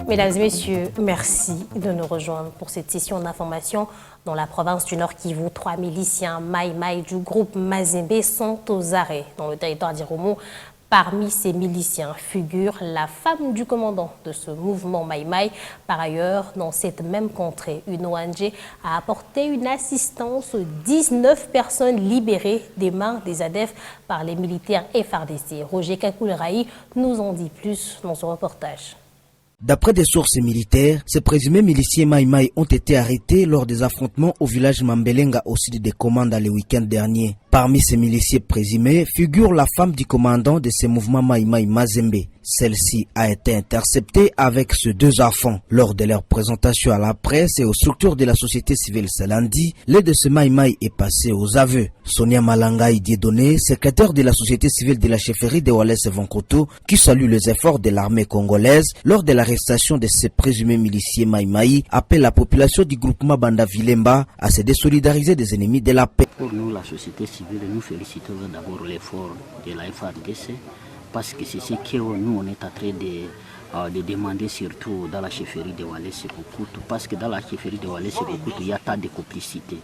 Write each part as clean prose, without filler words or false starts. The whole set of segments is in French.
Mesdames et messieurs, merci de nous rejoindre pour cette session d'information. Dans la province du Nord Kivu, 3 miliciens Maï-Maï du groupe Mazembe sont aux arrêts dans le territoire d'Irumu. Parmi ces miliciens figure la femme du commandant de ce mouvement Maï-Maï. Par ailleurs, dans cette même contrée, une ONG a apporté une assistance aux 19 personnes libérées des mains des ADF par les militaires FARDC. Roger Kakouleraï nous en dit plus dans ce reportage. D'après des sources militaires, ces présumés miliciens Maï-Maï ont été arrêtés lors des affrontements au village Mambelenga au sud des Commandes le week-end dernier. Parmi ces miliciens présumés figure la femme du commandant de ces mouvements Maï-Maï Mazembe. Celle-ci a été interceptée avec ses 2 enfants. Lors de leur présentation à la presse et aux structures de la société civile ce lundi, l'aide de ce Maï-Maï est passée aux aveux. Sonia Malangaï Dieudonné, secrétaire de la société civile de la chefferie de Wallace Vankoto, qui salue les efforts de l'armée congolaise lors de l'arrestation de ces présumés miliciens Maï-Maï, appelle la population du groupement Banda Vilemba à se désolidariser des ennemis de la paix. Pour nous, la société civile, nous félicitons d'abord l'effort de la FARDC parce que c'est ce que nous on est en train de demander surtout dans la chefferie de Wallace Vankoto, parce que dans la chefferie de Wallace Vankoto, il y a tant de complicité.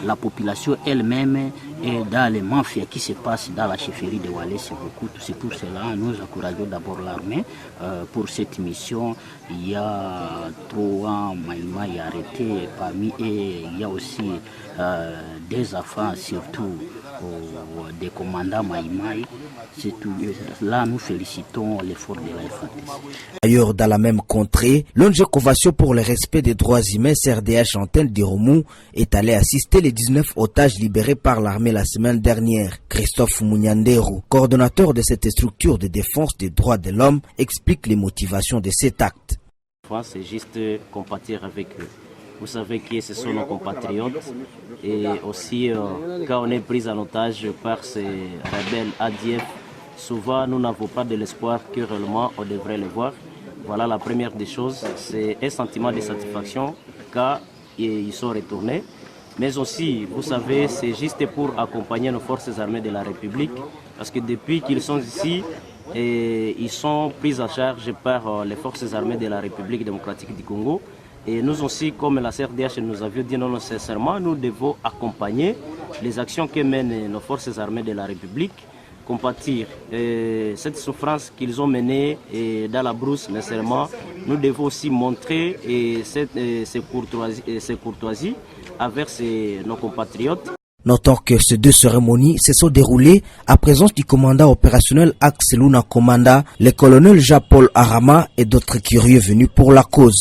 La population elle-même est dans les mafias qui se passent dans la chefferie de Wallace Vankoto. C'est pour cela que nous encourageons d'abord l'armée pour cette mission. Il y a 3 Maï-Maï arrêtés, parmi eux il y a aussi des enfants, surtout des commandants Maï-Maï. Là, nous félicitons l'effort de la FARDC. Ailleurs, dans la même contrée, l'ONG Convention pour le respect des droits humains CRDH antenne d'Irumu est allé assister les 19 otages libérés par l'armée la semaine dernière. Christophe Mouniandero, coordonnateur de cette structure de défense des droits de l'homme, explique les motivations de cet acte. C'est juste compatir avec eux. Vous savez que ce sont nos compatriotes et aussi quand on est pris en otage par ces rebelles ADF, souvent nous n'avons pas de l'espoir que réellement on devrait les voir. Voilà la première des choses, c'est un sentiment de satisfaction quand ils sont retournés. Mais aussi, vous savez, c'est juste pour accompagner nos forces armées de la République parce que depuis qu'ils sont ici, ils sont pris en charge par les forces armées de la République démocratique du Congo. Et nous aussi, comme la CRDH nous avions dit non nécessairement, nous devons accompagner les actions que mènent nos forces armées de la République, compatir cette souffrance qu'ils ont menée dans la brousse nécessairement. Nous devons aussi montrer ces courtoisies envers nos compatriotes. Notons que ces 2 cérémonies se sont déroulées à présence du commandant opérationnel Axe Luna Commanda, le colonel Jean-Paul Arama et d'autres curieux venus pour la cause.